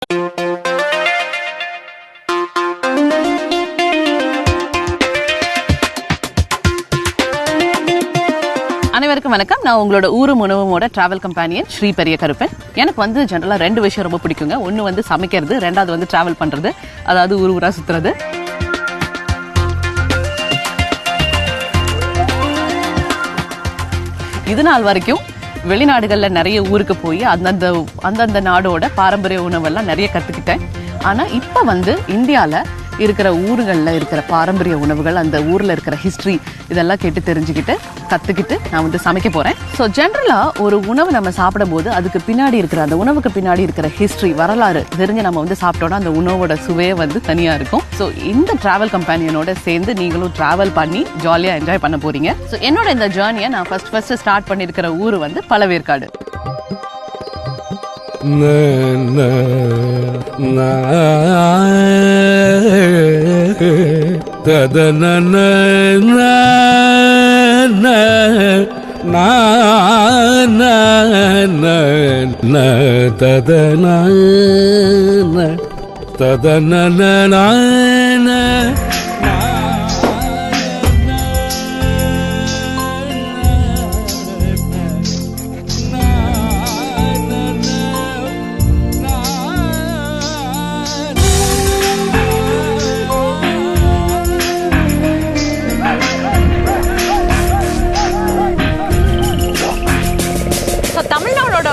அனைவருக்கும் வணக்கம். நான் உங்களோட ஊரும் உணவுமோட டிராவல் கம்பெனியன் ஸ்ரீ பெரிய கருப்பன். எனக்கு வந்து ஜென்ரலாக 2 விஷயம் ரொம்ப பிடிக்குங்க. ஒன்று வந்து சமைக்கிறது, 2வது வந்து டிராவல் பண்ணுறது, அதாவது ஊர் ஊராக சுற்றுறது. இது நாள் வரைக்கும் வெளிநாடுகளில் நிறைய ஊருக்கு போய் அந்தந்த நாடோட பாரம்பரிய உணவெல்லாம் நிறைய கற்றுக்கிட்டேன். ஆனால் இப்போ வந்து இந்தியாவில் இருக்கிற ஊர்களில் இருக்கிற பாரம்பரிய உணவுகள், அந்த ஊரில் இருக்கிற ஹிஸ்ட்ரி இதெல்லாம் கேட்டு தெரிஞ்சுக்கிட்டு கற்றுக்கிட்டு நான் வந்து சமைக்க போகிறேன். ஸோ ஜென்ரலாக ஒரு உணவு நம்ம சாப்பிடும் போது அதுக்கு பின்னாடி இருக்கிற அந்த உணவுக்கு பின்னாடி இருக்கிற ஹிஸ்ட்ரி, வரலாறு தெரிஞ்சு நம்ம வந்து சாப்பிட்டோன்னா அந்த உணவோட சுவையே வந்து தனியாக இருக்கும். ஸோ இந்த டிராவல் கம்பெனியனோட சேர்ந்து நீங்களும் டிராவல் பண்ணி ஜாலியாக என்ஜாய் பண்ண போகிறீங்க. ஸோ என்னோட இந்த ஜேர்னியை நான் ஃபர்ஸ்ட் ஸ்டார்ட் பண்ணியிருக்கிற ஊர் வந்து பழவேற்காடு.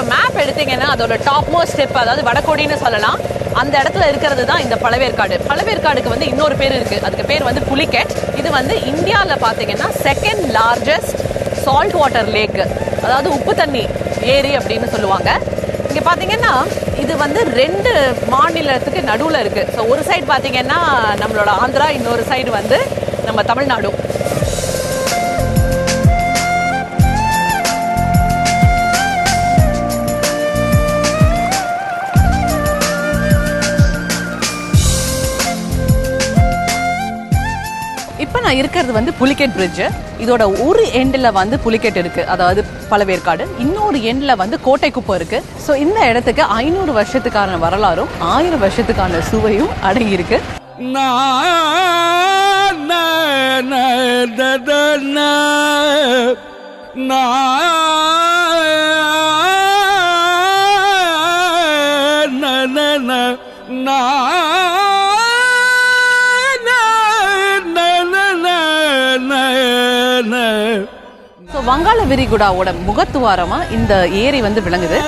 மேப் எடுத்தீங்கன்னா அதோட டாப் மோஸ்ட் ஸ்டெப், அதாவது வடகோடின்னு சொல்லலாம், அந்த இடத்துல இருக்கிறது தான் இந்த பழவேற்காடு. பழவேற்காடுக்கு வந்து இன்னொரு பேர் இருக்கு, அதுக்கு பேர் வந்து புலிகேட். இது வந்து இந்தியாவில் பார்த்தீங்கன்னா 2nd largest salt water lakh, அதாவது உப்பு தண்ணி ஏரி அப்படின்னு சொல்லுவாங்க. இங்கே பார்த்தீங்கன்னா இது வந்து 2 மாநிலத்துக்கு நடுவில் இருக்கு. ஸோ ஒரு சைடு பார்த்தீங்கன்னா நம்மளோட ஆந்திரா, இன்னொரு சைடு வந்து நம்ம தமிழ்நாடு. இப்போ நான் இருக்கிறது வந்து புலிகேட் பிரிட்ஜ். இதோட ஒரு எண்டில் வந்து புலிகேட் இருக்கு, அதாவது பழவேற்காடு. இன்னொரு எண்டில் வந்து கோட்டை குப்பம் இருக்கு. ஸோ இந்த இடத்துக்கு 500 வருஷத்துக்கான வரலாறும் 1000 வருஷத்துக்கான சுவையும் அடங்கி இருக்கு. வங்காள விரிகுடாவோட முகத்துவாரமா இந்த ஏரி வந்து விளங்குது.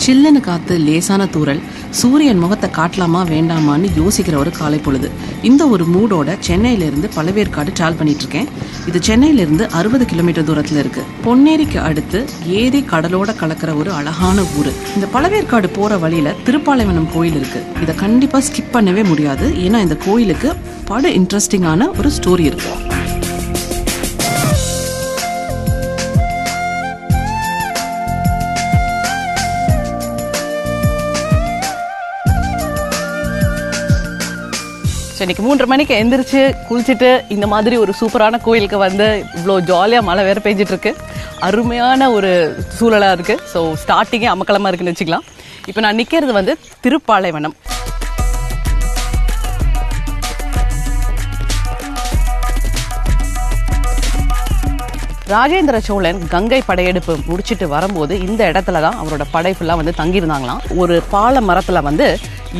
சில்லுன்னு காத்து, லேசான தூறல், சூரியன் முகத்தை காட்டலாமா வேண்டாமான்னு யோசிக்கிற ஒரு காலை பொழுது. இந்த ஒரு மூடோட சென்னையிலிருந்து பழவேற்காடு டிராவல் பண்ணிட்டு இருக்கேன். இது சென்னையிலிருந்து 60 கிலோமீட்டர் தூரத்துல இருக்கு. பொன்னேரிக்கு அடுத்து ஏரி கடலோட கலக்கிற ஒரு அழகான ஊரு. இந்த பழவேற்காடு போற வழியில திருப்பாலைவனம் கோயில் இருக்கு. இதை கண்டிப்பா ஸ்கிப் பண்ணவே முடியாது, ஏன்னா இந்த கோயிலுக்கு பல இன்ட்ரெஸ்டிங்கான ஒரு ஸ்டோரி இருக்கு. இன்னைக்கு 3:30 மணிக்கு எந்திரிச்சு குளிச்சுட்டு இந்த மாதிரி ஒரு சூப்பரான கோயிலுக்கு வந்து இவ்வளோ ஜாலியாக மழை வேற பெஞ்சிட்டு இருக்கு. அருமையான ஒரு சூழலாக இருக்கு. ஸோ ஸ்டார்டிங்கே அமக்கலமாக இருக்குன்னு வச்சுக்கலாம். இப்போ நான் நிற்கிறது வந்து திருப்பாலைவனம். ராஜேந்திர சோழன் கங்கை படையெடுப்பு முடிச்சுட்டு வரும்போது இந்த இடத்துல தான் அவரோட படை ஃபுல்லாக வந்து தங்கியிருந்தாங்களாம். ஒரு பாலை மரத்தில் வந்து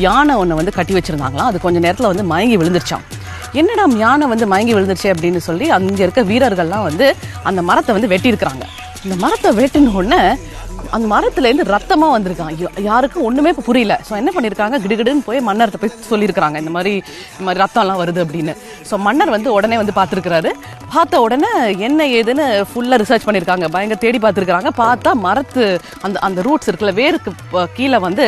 யானை ஒன்று வந்து கட்டி வச்சுருந்தாங்களாம். அது கொஞ்சம் நேரத்தில் வந்து மயங்கி விழுந்துருச்சான். என்னடா யானை வந்து மயங்கி விழுந்துருச்சு அப்படின்னு சொல்லி அங்கே இருக்க வீரர்கள்லாம் வந்து அந்த மரத்தை வந்து வெட்டியிருக்கிறாங்க. இந்த மரத்தை வெட்டின உடனே அந்த மரத்துலேருந்து ரத்தமாக வந்திருக்கான். யாருக்கும் ஒன்றுமே இப்போ புரியல. ஸோ என்ன பண்ணியிருக்காங்க, கிடுகிடுன்னு போய் மன்னர்கிட்ட போய் சொல்லியிருக்கிறாங்க, இந்த மாதிரி ரத்தம்லாம் வருது அப்படின்னு. ஸோ மன்னர் வந்து உடனே வந்து பார்த்துருக்கிறாரு. பார்த்த உடனே என்ன ஏதுன்னு ஃபுல்லாக ரிசர்ச் பண்ணியிருக்காங்க, பயங்கர தேடி பார்த்துருக்குறாங்க. பார்த்தா மரத்து அந்த ரூட்ஸ் இருக்குல்ல, வேருக்கு கீழே வந்து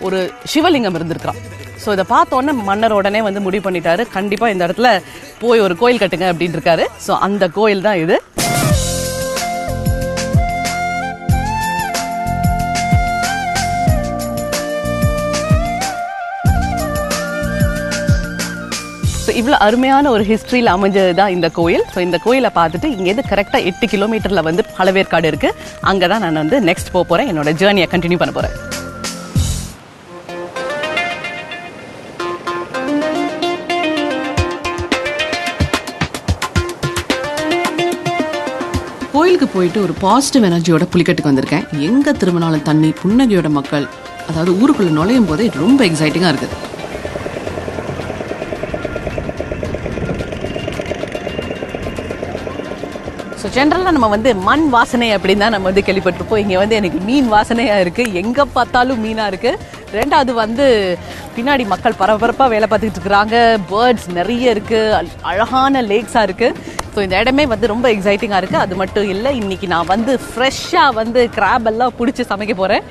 ஒரு சிவலிங்கம் இருந்திருக்கிறான். ஸோ இதை பார்த்த உடனே மன்னர் உடனே வந்து முடிவு பண்ணிட்டாரு, கண்டிப்பா இந்த இடத்துல போய் ஒரு கோயில் கட்டுங்க அப்படின்னு இருக்காரு. ஸோ அந்த கோயில் தான் இது. இவ்வளவு அருமையான ஒரு ஹிஸ்டரியில் அமைஞ்சதுதான் இந்த கோயில். ஸோ இந்த கோயிலை பார்த்துட்டு இங்கேருந்து கரெக்டா 8 கிலோமீட்டர்ல வந்து பழவேற்காடு இருக்கு. அங்கதான் நான் வந்து நெக்ஸ்ட் போறேன், என்னோட ஜேர்னியை கண்டினியூ பண்ண போறேன். கோயிலுக்கு போயிட்டு ஒரு பாசிட்டிவ் எனர்ஜியோட புலிக்கட்டுக்கு வந்திருக்கேன். எங்க திரும்பினாலும் தண்ணி, புன்னகையோட மக்கள், அதாவது ஊருக்குள்ள நுழையும் போதே ரொம்ப எக்ஸைட்டிங்கா இருக்குது. ஸோ ஜென்ரலாக நம்ம வந்து மண் வாசனை அப்படின்னு தான் நம்ம வந்து கேள்விப்பட்டிருப்போம். இங்கே வந்து எனக்கு மீன் வாசனையாக இருக்குது, எங்கே பார்த்தாலும் மீனாக இருக்குது. ரெண்டாவது வந்து பின்னாடி மக்கள் பரபரப்பாக வேலை பார்த்துக்கிட்டு இருக்கிறாங்க, பேர்ட்ஸ் நிறைய இருக்குது, அழகான லேக்ஸாக இருக்குது. ஸோ இந்த இடமே வந்து ரொம்ப எக்ஸைட்டிங்காக இருக்குது. அது மட்டும் இல்லை, இன்னைக்கு நான் வந்து ஃப்ரெஷ்ஷாக வந்து கிராப் எல்லாம் பிடிச்சி சமைக்க போகிறேன்.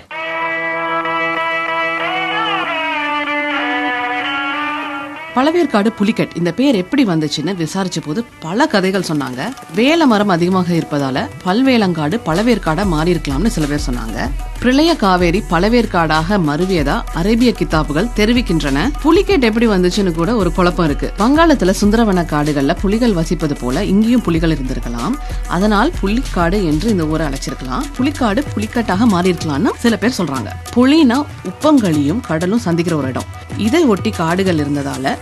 பழவேற்காடு புலிக்கட் இந்த பேர் எப்படி வந்துச்சுன்னு விசாரிச்ச போது பல கதைகள் சொன்னாங்க. வேல மரம் அதிகமாக இருப்பதால பல்வேலங்காடு பழவேற்காடா மாறி இருக்கலாம்னு சில பேர் சொன்னாங்க. பிரளய காவேரி பழவேற்காடாக மருவியதா அரேபிய கித்தாப்புகள் தெரிவிக்கின்றன. புலிக்கட் எப்படி வந்துச்சுன்னு கூட ஒரு குழப்பம் இருக்கு. வங்காளத்துல சுந்தரவன காடுகள்ல புலிகள் வசிப்பது போல இங்கேயும் புலிகள் இருந்திருக்கலாம். அதனால் புலிக்காடு என்று இந்த ஊரை அழைச்சிருக்கலாம். புலிக்காடு புலிக்கட்டாக மாறி இருக்கலாம்னு சில பேர் சொல்றாங்க. புலினா உப்பங்கழியும் கடலும் சந்திக்கிற ஒரு இடம். இதை ஒட்டி காடுகள் இருந்ததால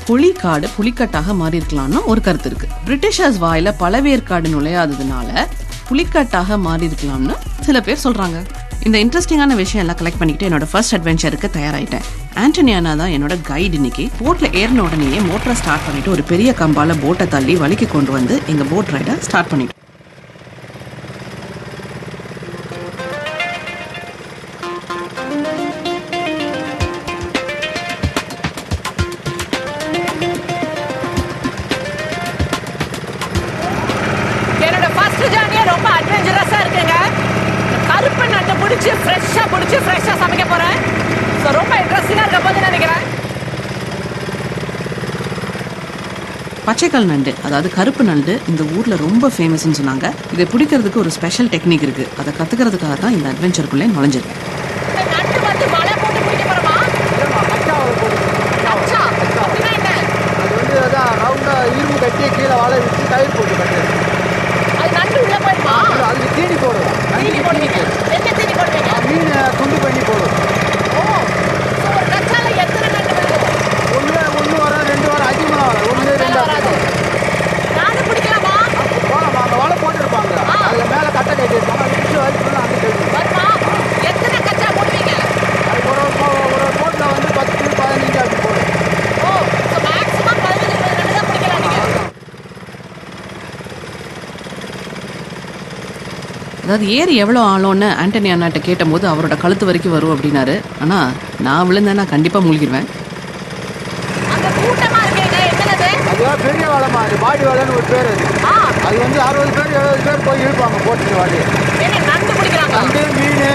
புலிக்காடு புலிக்கட்டாக மாறி இருக்கலாம்னு ஒரு கருத்து இருக்கு. பிரிட்டிஷர்ஸ் வாயில பழவேற்காடு நுழையாததுனால புலிக்கட்டாக மாறி இருக்கலாம்னு சில பேர் சொல்றாங்க. இந்த இன்ட்ரெஸ்டிங்கான விஷயம் எல்லாம் கலெக்ட் பண்ணிக்கிட்டு என்னோட ஃபர்ஸ்ட் அட்வென்ச்சருக்கு தயாராயிட்டேன். ஆண்டனியானா தான் என்னோட கைடு. இன்னைக்கு போட்ல ஏறின உடனேயே மோட்டரை ஸ்டார்ட் பண்ணிட்டு ஒரு பெரிய கம்பால போட்டை தள்ளி வலிக்கு கொண்டு வந்து எங்க போட் ரைடை ஸ்டார்ட் பண்ணிட்டோம். ரொம்ப அட்வென்ச்சரஸா இருக்குங்க. கருப்பு நண்டு பிடிச்சி ஃப்ரெஷ்ஷா சமைக்க போறேன். ஸோ ரொம்ப இன்ட்ரெஸ்டிங்கா இருக்க போது நினைக்கிறேன். பச்சைக்கல் நண்டு, அதாவது கருப்பு நண்டு இந்த ஊர்ல ரொம்ப ஃபேமஸ்ன்னு சொன்னாங்க. இதை பிடிக்கிறதுக்கு ஒரு ஸ்பெஷல் டெக்னிக் இருக்கு. அதை கத்துக்கிறதுக்காக தான் இந்த அட்வென்ச்சருக்குள்ளே நுழைஞ்சிருக்கேன். நண்டு வந்து வலை போட்டு பிடிக்க போறோமா? இரும்பு கட்டி கீழே வாழை வச்சு கயிறு போட்டு கட்டு. அது நண்டு உள்ள போயிருமா? அதுக்கு தீனி போடுவோம். தீனி போடுவீங்க? என்ன தீனி போடுவீங்க? மீன் துண்டு பண்ணி போடுவோம். ஓ, ஒரு கச்சால எத்தனை நண்டு வரும்? ஒன்று வர 2 வர அதிகமாக வர 1 2 வராது. நானும் பிடிக்கலாமா? போகலாமா? அங்கே வலை போட்டுருப்பாங்க, அதில் மேலே கட்டை கட்டிருப்பாங்க, அது பிடிச்சி வரைக்கும் அங்கே கழிவு வருமா? எத்தனை கச்சா போடுவீங்க? அது ஒரு போட்டில் வந்து 10 15 அப்படி போடுவோம். ஓ, ஸோ மேக்ஸிமம் 15 நண்டு தான் பிடிக்கலாம் நீங்கள். அதாவது ஏரி எவ்வளோ ஆழம்னு ஆண்டனி அண்ணாட்ட கேட்ட போது அவரோட கழுத்து வரைக்கும் வரும் அப்படின்னாரு. ஆனால் நான் விழுந்தேன்னா கண்டிப்பாக மூழ்கிடுவேன். பெரிய வளமா, அது வாடி வலைன்னு ஒரு பேர். அது வந்து 60 பேர் 70 பேர் போய் இழுப்பாங்க போட்டு வாடி. நண்டு பிடிக்கிறாங்க, நண்டு மீன்.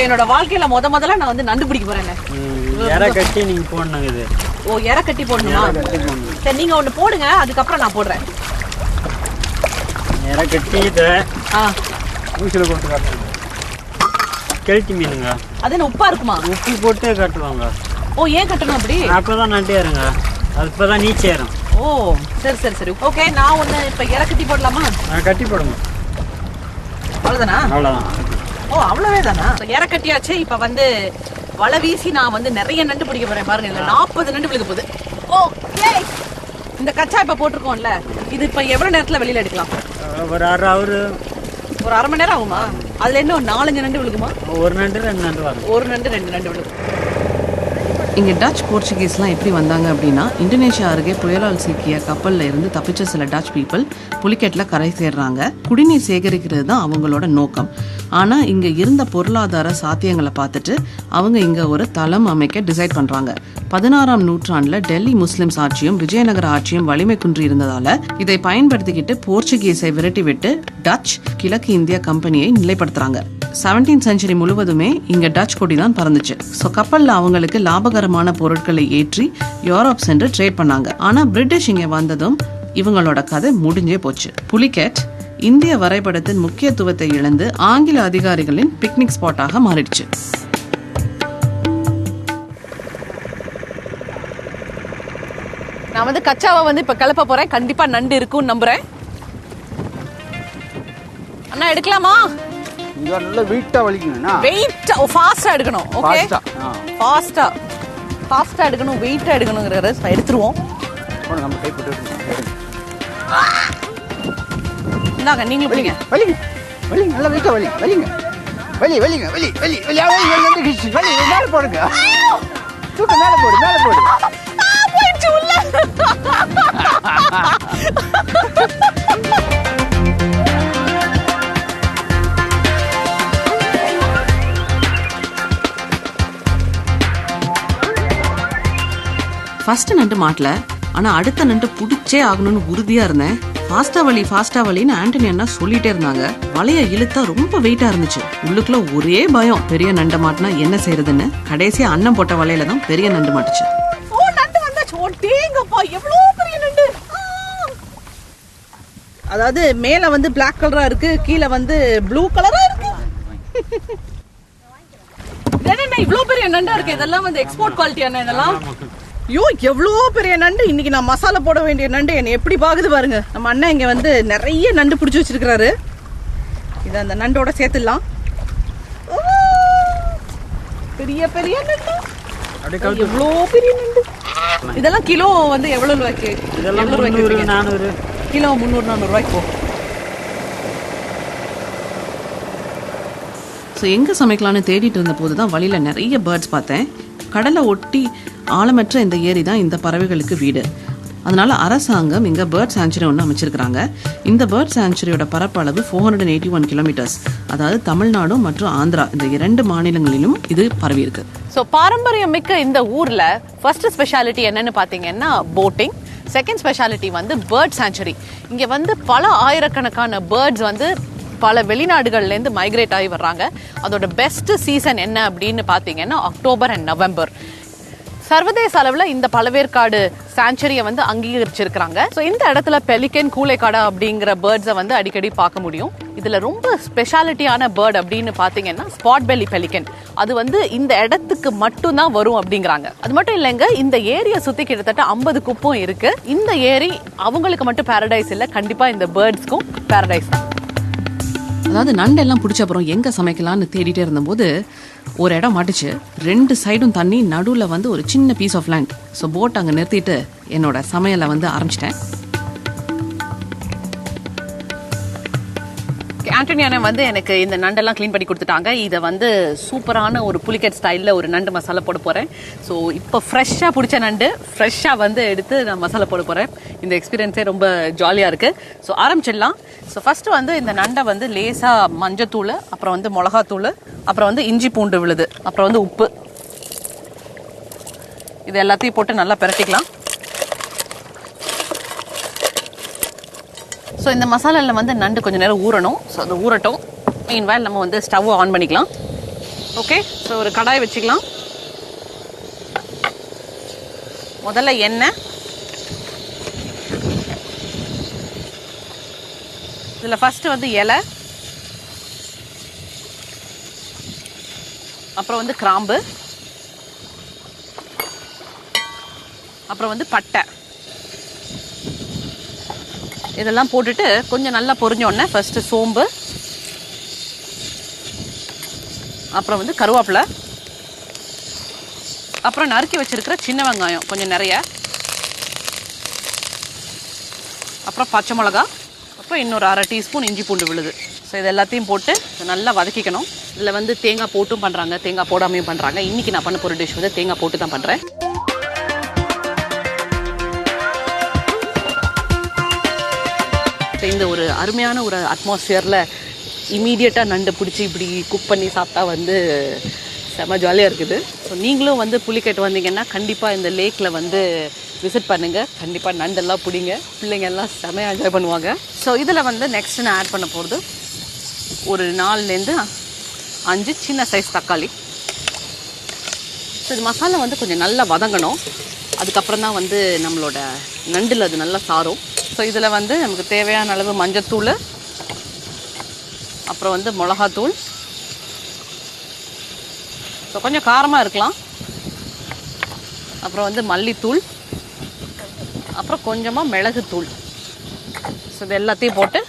என்னோட வாழ்க்கையில முதல்ல நான் வந்து நண்டு பிடிக்க போறேன். இற கட்டி நீங்க போடணும். இது ஓ, இற கட்டி போடணுமா? சரி, நீங்க ஒன்று போடுங்க, அதுக்கப்புறம் நான் போடுறேன். இற கட்டி இதை ஊசியில் போட்டு காட்டுவாங்க. கெளுத்தி மீனுங்க. அது என்ன உப்பா இருக்குமா? உப்பு போட்டு கட்டுவாங்க. ஓ, ஏன் கட்டணும் அப்படி? அப்பதான் நண்டு ஏறுங்க, அது இப்பதான் நீச்சல் ஏறும். ஓ, சரி சரி சரி, ஓகே. நான் ஒன்று இப்போ இற கட்டி போடலாமா? கட்டி போடுங்க. அவ்வளோதானா? அவ்வளோதான். ஓ, அவ்வளவே தானா? இற கட்டியாச்சு. இப்போ வந்து வலை வீசி நான் வந்து நிறைய நண்டு பிடிக்க போறேன். பாருங்க, இல்லை 40 நண்டு பிடிக்க போகுது. ஓகே, இந்த கச்சா இப்போ போட்டிருக்கோம்ல, இது இப்போ எவ்வளோ நேரத்தில் வெளியில் எடுக்கலாம்? ஒரு அரை மணி நேரம் ஆகுமா? அதில் என்ன ஒரு 4-5 நண்டு விழுகுமா? ஒரு நண்டு 2 நண்டு வரும். ஒரு நண்டு 2 நண்டு விழுகும். இங்கே டச் போர்ச்சுகீஸ்லாம் எப்படி வந்தாங்க அப்படின்னா, இந்தோனேஷியா அருகே புயலால் சிக்கிய கப்பலில் இருந்து தப்பிச்ச சில டச் பீப்புள் புலிக்கெட்டில் கரை சேர்றாங்க. குடிநீர் சேகரிக்கிறது தான் அவங்களோட நோக்கம். ஆனால் இங்கே இருந்த பொருளாதார சாத்தியங்களை பார்த்துட்டு அவங்க இங்கே ஒரு தளம் அமைக்க டிசைட் பண்ணுறாங்க. 16ஆம் நூற்றாண்டில் டெல்லி முஸ்லிம்ஸ் ஆட்சியும் விஜயநகர ஆட்சியும் வலிமை குன்றி இருந்ததால இதை பயன்படுத்திக்கிட்டு போர்ச்சுகீஸை விரட்டி விட்டு டச் கிழக்கு இந்திய கம்பெனியை நிலைப்படுத்துறாங்க. 17th செஞ்சுரி முழுவதுமே இங்க டச் கொடி தான் பறந்துச்சு. ஸோ கப்பல்ல அவங்களுக்கு லாபகரமான பொருட்களை ஏற்றி யூரோப் சென்று ட்ரேட் பண்ணாங்க. ஆனா பிரிட்டிஷ் இங்க வந்ததும் இவங்களோட கதை முடிஞ்சே போச்சு. புலிகேட் இந்திய வரைபடத்தின் முக்கியத்துவத்தை இழந்து ஆங்கில அதிகாரிகளின் பிக்னிக் ஸ்பாட்டாக மாறிடுச்சு. நான் வந்து கச்சாவை வந்து இப்ப கிளப்ப போறேன். கண்டிப்பா நண்டு இருக்கும்னு நம்புறேன். அண்ணா எடுக்கலாமா? இங்க நல்ல வெயிட்டா வலிக்கணும்னா வெயிட்டா ஃபாஸ்டா எடுக்கணும். ஓகே ஃபாஸ்டா எடுக்கணும், வெயிட்டா எடுக்கணும்ங்கறத எடுத்துருவோம். நம்ம கை போட்டு இந்தாங்க நீங்களும் பிடிங்க. வலிங்க வலிங்க நல்ல வெயிட்டா வலிங்க வலிங்க வலி மேல போடுங்க. தூக்கு மேல போடு போயிடுச்சு உள்ள. ஃபர்ஸ்ட் நண்டு மாட்டல, ஆனா அடுத்த நண்டு புடிச்சே ஆகணும்னு உறுதியா இருந்தேன். ஃபாஸ்டா வலின்னு ஆண்டனி அண்ணா சொல்லிட்டே இருந்தாங்க. வலைய இழுத்தா ரொம்ப வெயிட்டா இருந்துச்சு. உள்ளுக்குள்ள ஒரே பயம், பெரிய நண்டு மாட்டினா என்ன செய்யறதுன்னு. கடைசியா அண்ணன் போட்ட வலையில தான் பெரிய நண்டு மாட்டுச்சு. அதாவது மேல வந்து பிளாக் கலரா இருக்கு, கீழே வந்து ப்ளூ கலரா இருக்கு. இவ்வளவு பெரிய நண்டா இருக்கு. இதெல்லாம் வந்து எக்ஸ்போர்ட் குவாலிட்டியான இதெல்லாம். ஐயோ எவ்வளோ பெரிய நண்டு. இன்னைக்கு நான் மசாலா போட வேண்டிய நண்டு என்ன எப்படி பாக்குது பாருங்க. நம்ம அண்ணன் இங்க வந்து நிறைய நண்டு பிடிச்சி வச்சிருக்கிறாரு. இதை அந்த நண்டோட சேர்த்துடலாம். பெரிய பெரிய நண்டு, எவ்வளோ பெரிய நண்டு. இதெல்லாம் கிலோ வந்து எவ்வளவு ரூபாய்க்கு? இதெல்லாம் 400 கிலோ 300-400 ரூபாய்க்கு போகும். ஸோ எங்கே சமைக்கலான்னு தேடிட்டு இருந்த போது தான் வழியில் நிறைய பேர்ட்ஸ் பார்த்தேன். கடலை ஒட்டி ஆழமற்ற இந்த ஏரி தான் இந்த பறவைகளுக்கு வீடு. அதனால அரசாங்கம் இங்கே பேர்ட் சாங்சுரி ஒன்று அமைச்சிருக்கிறாங்க. இந்த பேர்ட் சாங்சுரியோட பரப்பளவு 481 கிலோமீட்டர்ஸ். அதாவது தமிழ்நாடு மற்றும் ஆந்திரா இந்த 2 மாநிலங்களிலும் இது பரவி இருக்கு. ஸோ பாரம்பரியம் மிக்க இந்த ஊரில் ஃபர்ஸ்ட் ஸ்பெஷாலிட்டி என்னன்னு பார்த்தீங்கன்னா போட்டிங். செகண்ட் ஸ்பெஷாலிட்டி வந்து பேர்ட் சாங்சுரி. இங்கே வந்து பல ஆயிரக்கணக்கான பேர்ட்ஸ் வந்து பல வெளிநாடுகள்லேருந்து மைக்ரேட் ஆகி வர்றாங்க. அதோட பெஸ்ட் சீசன் என்ன அப்படின்னு பார்த்தீங்கன்னா அக்டோபர் அண்ட் நவம்பர். சர்வதேச அளவில் இந்த பழவேற்காடு சாங்சுரியை வந்து அங்கீகரிச்சிருக்கிறாங்க. ஸோ இந்த இடத்துல பெலிகன், கூளைக்காடா அப்படிங்கிற பேர்ட்ஸை வந்து அடிக்கடி பார்க்க முடியும். இதில் ரொம்ப ஸ்பெஷாலிட்டியான பேர்ட் அப்படின்னு பார்த்தீங்கன்னா ஸ்பாட் பெல்லி பெலிகன். அது வந்து இந்த இடத்துக்கு மட்டும்தான் வரும் அப்படிங்கிறாங்க. அது மட்டும் இல்லைங்க, இந்த ஏரியை சுற்றி கிட்டத்தட்ட 50 குப்பும் இருக்கு. இந்த ஏரி அவங்களுக்கு மட்டும் பாரடைஸ் இல்லை, கண்டிப்பாக இந்த பேர்ட்ஸ்க்கும் பாரடைஸ் தான். அதாவது நண்டெல்லாம் பிடிச்ச அப்புறம் எங்கே சமைக்கலான்னு தேடிட்டே இருந்தபோது ஒரு இடம் மாட்டுச்சு. 2 சைடும் தண்ணி, நடுவில் வந்து ஒரு சின்ன piece of land. So boat அங்கே நிறுத்திட்டு என்னோட சமையலை வந்து ஆரம்பிச்சிட்டேன். ஆண்டனியானே வந்து எனக்கு இந்த நண்டெல்லாம் க்ளீன் பண்ணி கொடுத்துட்டாங்க. இதை வந்து சூப்பரான ஒரு புலிகேட் ஸ்டைலில் ஒரு நண்டு மசாலா போட போகிறேன். ஸோ இப்போ ஃப்ரெஷ்ஷாக பிடிச்ச நண்டு ஃப்ரெஷ்ஷாக வந்து எடுத்து நான் மசாலா போட போகிறேன். இந்த எக்ஸ்பீரியன்ஸே ரொம்ப ஜாலியாக இருக்குது. ஸோ ஆரம்பிச்சிடலாம். ஸோ ஃபஸ்ட்டு வந்து இந்த நண்டை வந்து லேசாக மஞ்சத்தூள், அப்புறம் வந்து மிளகாத்தூள், அப்புறம் வந்து இஞ்சி பூண்டு விழுது, அப்புறம் வந்து உப்பு, இது எல்லாத்தையும் போட்டு நல்லா பிரட்டிக்கலாம். ஸோ இந்த மசாலாவில் வந்து நண்டு கொஞ்சம் நேரம் ஊறணும். ஸோ அது ஊறட்டும். மீன்வேல் நம்ம வந்து ஸ்டவ் ஆன் பண்ணிக்கலாம். ஓகே, ஸோ ஒரு கடாய் வச்சுக்கலாம். முதல்ல எண்ணெய், இதில் ஃபஸ்ட்டு வந்து இலை, அப்புறம் வந்து கிராம்பு, அப்புறம் வந்து பட்டை, இதெல்லாம் போட்டுட்டு கொஞ்சம் நல்லா பொரிஞ்சோடனே ஃபர்ஸ்ட் சோம்பு, அப்புறம் வந்து கருவேப்பிலை, அப்புறம் நறுக்கி வச்சிருக்கிற சின்ன வெங்காயம் கொஞ்சம் நிறைய, அப்புறம் பச்சை மிளகா, அப்புறம் இன்னொரு 1/2 டீஸ்பூன் இஞ்சி பூண்டு விழுது. ஸோ இது எல்லாத்தையும் போட்டு நல்லா வதக்கிக்கணும். இதில் வந்து தேங்காய் போட்டும் பண்ணுறாங்க, தேங்காய் போடாமையும் பண்ணுறாங்க. இன்றைக்கி நான் பண்ண போகிற டிஷ் வந்து தேங்காய் போட்டு தான் பண்ணுறேன். இந்த ஒரு அருமையான ஒரு அட்மாஸ்பியரில் இமீடியட்டாக நண்டு பிடிச்சி இப்படி குக் பண்ணி சாப்பிட்டா வந்து செம ஜாலியாக இருக்குது. ஸோ நீங்களும் வந்து புலிகேட் வந்தீங்கன்னா கண்டிப்பாக இந்த லேக்கில் வந்து விசிட் பண்ணுங்கள். கண்டிப்பாக நண்டெல்லாம் பிடிங்க, பிள்ளைங்க எல்லாம் செமையாக என்ஜாய் பண்ணுவாங்க. ஸோ இதில் வந்து நெக்ஸ்ட் நான் ஆட் பண்ண போகிறது ஒரு 4லேருந்து 5 சின்ன சைஸ் தக்காளி. ஸோ இது மசாலா வந்து கொஞ்சம் நல்லா வதங்கணும். அதுக்கப்புறம் தான் வந்து நம்மளோட நண்டில் அது நல்லா சாரும். ஸோ இதில் வந்து நமக்கு தேவையான அளவு மஞ்சத்தூள், அப்புறம் வந்து மிளகாத்தூள், ஸோ கொஞ்சம் காரமாக இருக்கலாம், அப்புறம் வந்து மல்லித்தூள், அப்புறம் கொஞ்சமாக மிளகுத்தூள். ஸோ இது எல்லாத்தையும் போட்டு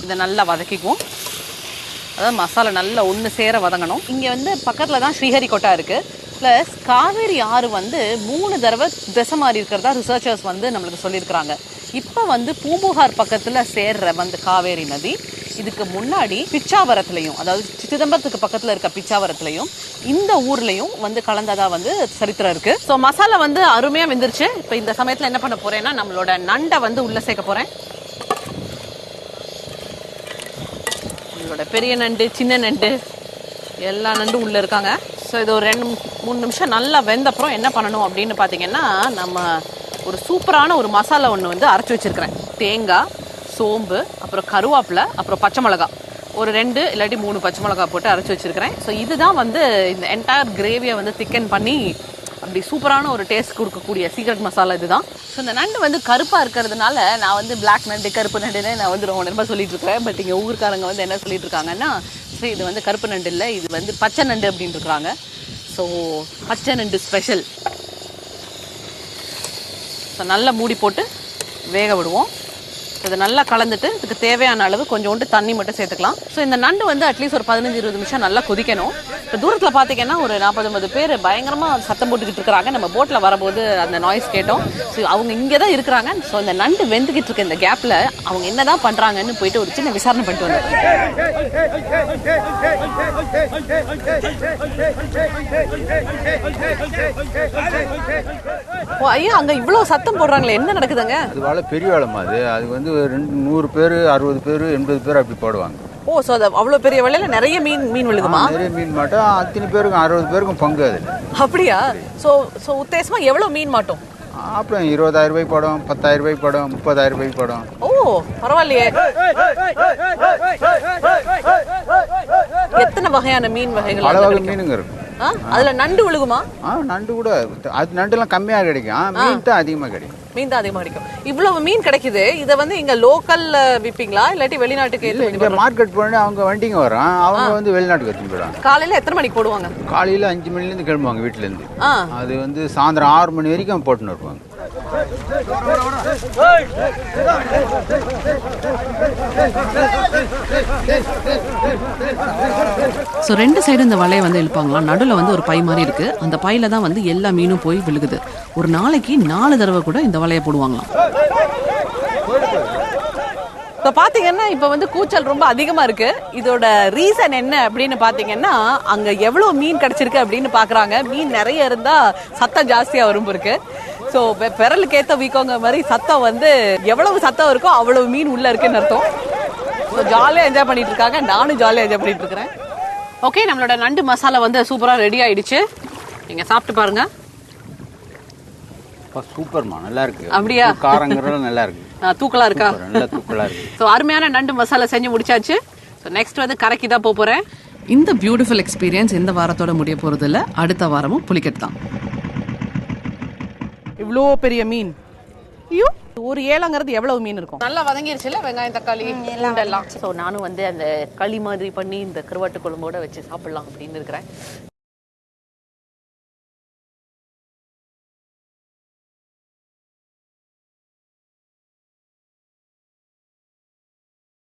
இதை நல்லா வதக்கிக்குவோம். அதாவது மசாலா நல்லா ஒன்று சேர வதங்கணும். இங்கே வந்து பக்கத்தில் தான் ஸ்ரீஹரிகோட்டா இருக்குது. ப்ளஸ் காவேரி ஆறு வந்து 3 தடவை திசை மாறி இருக்கிறதா ரிசர்ச்சர்ஸ் வந்து நம்மளுக்கு சொல்லியிருக்கிறாங்க. இப்போ வந்து பூம்புகார் பக்கத்தில் சேர்ற வந்து காவேரி நதி இதுக்கு முன்னாடி பிச்சாவரத்துலையும், அதாவது சிதம்பரத்துக்கு பக்கத்தில் இருக்க பிச்சாவரத்துலையும் இந்த ஊர்லேயும் வந்து கலந்ததாக வந்து சரித்திரம் இருக்குது. ஸோ மசாலா வந்து அருமையாக வெந்துருச்சு. இப்போ இந்த சமயத்தில் என்ன பண்ண போகிறேன்னா நம்மளோட நண்டை வந்து உள்ளே சேர்க்க போகிறேன். நம்மளோட பெரிய நண்டு, சின்ன நண்டு, எல்லா நண்டும் உள்ளே இருக்காங்க. ஸோ இது ஒரு 2-3 நிமிஷம் நல்லா வெந்தப்புறம் என்ன பண்ணணும் அப்படின்னு பார்த்தீங்கன்னா, நம்ம ஒரு சூப்பரான ஒரு மசாலா ஒன்று வந்து அரைச்சி வச்சுருக்கிறேன். தேங்காய், சோம்பு, அப்புறம் கருவேப்பிலை, அப்புறம் பச்சை மிளகா, ஒரு 2 இல்லாட்டி 3 பச்சை மிளகா போட்டு அரைச்சி வச்சுருக்கிறேன். ஸோ இதுதான் வந்து இந்த என்டையர் கிரேவியை வந்து திக்கன் பண்ணி அப்படி சூப்பரான ஒரு டேஸ்ட் கொடுக்கக்கூடிய சீக்ரெட் மசாலா இதுதான். ஸோ இந்த நண்டு வந்து கருப்பாக இருக்கிறதுனால நான் வந்து பிளாக் நண்டு, கருப்பு நண்டுன்னு நான் வந்து ரொம்ப நேரமாக சொல்லிட்டு இருக்கிறேன். பட் இங்கே ஊருக்காரங்க வந்து என்ன சொல்லிட்டு இருக்காங்கன்னா, சரி இது வந்து கருப்பு நண்டு இல்லை, இது வந்து பச்சை நண்டு அப்படின்னு இருக்கிறாங்க. ஸோ பச்சை நண்டு ஸ்பெஷல். ஸோ நல்லா மூடி போட்டு வேக விடுவோம். இதை நல்லா கலந்துட்டு இதுக்கு தேவையான அளவு கொஞ்சோண்டு தண்ணி மட்டும் சேர்த்துக்கலாம். ஸோ இந்த நண்டு வந்து அட்லீஸ்ட் ஒரு 15-20 நிமிஷம் நல்லா கொதிக்கணும். இப்போ தூரத்தில் பார்த்தீங்கன்னா ஒரு 40-50 பேர் பயங்கரமாக சத்தம் போட்டுக்கிட்டு இருக்கிறாங்க. நம்ம போட்டில் வரும்போது அந்த நாய்ஸ் கேட்டோம். ஸோ அவங்க இங்கே தான் இருக்கிறாங்க. ஸோ இந்த நண்டு வெந்துக்கிட்டு இருக்க இந்த கேப்பில் அவங்க என்ன தான் பண்ணுறாங்கன்னு போயிட்டு ஒரு சின்ன விசாரணை பண்ணிட்டு வந்தோம். ஓ ஐயா, அங்கே இவ்வளோ சத்தம் போடுறாங்களே, என்ன நடக்குதுங்க? அது வேலை பெரிய வேலைமா. அது வந்து 100 பேர், 60 பேர், 80 பேர் அப்படி போடுவாங்க. ஓ, ஸோ அது அவ்வளோ பெரிய வேலையில நிறைய மீன் விழுகுமா? நிறைய மீன் மாட்டோம். அத்தனை பேருக்கும் 60 பேருக்கும் பங்கு அது. அப்படியா? ஸோ உத்தேசமா எவ்வளோ மீன் மாட்டோம்? அப்புறம் 20,000 ரூபாய் படம், 10,000 ரூபாய் படம், 30,000 ரூபாய் படம். ஓ பரவாயில்லையே. எத்தனை வகையான மீன் வகைகள்? பல வகை மீனுங்க இருக்கும். அதுல நண்டு விழுகுமா? நண்டு கூட, அது நண்டுலாம் கம்மியாக கிடைக்கும். மீன் தான் அதிகமாக கிடைக்கும். மீன் தான் அதிகமாக கிடைக்கும். இவ்வளவு மீன் கிடைக்குது. இதை வந்து இங்க லோக்கல்ல விப்பீங்களா இல்லாட்டி வெளிநாட்டுக்கு? இங்க மார்க்கெட் பண்ணி அவங்க வண்டிங்க வரோம், அவங்க வந்து வெளிநாட்டுக்கு எடுத்துட்டு போயிடுவாங்க. காலையில எத்தனை மணிக்கு போடுவாங்க? காலையில 5 மணிலேருந்து கிளம்புவாங்க வீட்டுல இருந்து. அது வந்து சாயந்தரம் 6 மணி வரைக்கும் போட்டுன்னு இருப்பாங்க. ஸோ 2 சைடு இந்த வலையை வந்து இழுப்பாங்களாம். நடுவில் வந்து ஒரு பை மாதிரி இருக்கு. அந்த பையில தான் வந்து எல்லா மீனும் போய் விழுகுது. ஒரு நாளைக்கு 4 தடவை கூட இந்த வலையை போடுவாங்களாம். இப்போ பார்த்தீங்கன்னா இப்போ வந்து கூச்சல் ரொம்ப அதிகமாக இருக்கு. இதோட ரீசன் என்ன அப்படின்னு பார்த்தீங்கன்னா, அங்கே எவ்வளோ மீன் கிடைச்சிருக்கு அப்படின்னு பார்க்குறாங்க. மீன் நிறைய இருந்தால் சத்தம் ஜாஸ்தியாக வரும் இருக்கு. ஸோ பெரலுக்கு ஏற்ற வீக்கோங்க மாதிரி சத்தம் வந்து எவ்வளவு சத்தம் இருக்கோ அவ்வளவு மீன் உள்ள இருக்குன்னு அர்த்தம். ஸோ ஜாலியாக என்ஜாய் பண்ணிட்டு இருக்காங்க. நானும் ஜாலியாக என்ஜாய் பண்ணிட்டு இருக்கிறேன். ஓகே, நம்மளோட நண்டு மசாலா வந்து சூப்பராக ரெடி ஆயிடுச்சு. நீங்கள் சாப்பிட்டு பாருங்க. சூப்பர்மா, நல்லா இருக்கு. அப்படியா? காரங்கறதும் நல்லா இருக்கு. தூக்கலா இருக்கா? நல்லா தூக்கலா இருக்கு. ஸோ அருமையான நண்டு மசாலா செஞ்சு முடிச்சாச்சு. ஸோ நெக்ஸ்ட் வந்து கரைக்கு தான் போறேன். இந்த பியூட்டிஃபுல் எக்ஸ்பீரியன்ஸ் இந்த வாரத்தோட முடிய போறது இல்ல. அடுத்த வாரமும் புலிக்கட் தான். இவ்வளோ பெரிய மீன். ஐயோ, ஒரு ஏலங்கிறது எவ்வளவு மீன் இருக்கும்? நல்லா வதங்கிருச்சுல வெங்காயம், தக்காளி, பூண்டெல்லாம். ஸோ நானும் வந்து அந்த களி மாதிரி பண்ணி இந்த கருவாட்டு குழம்போட வச்சு சாப்பிடலாம் அப்படின்னு இருக்கிறேன்.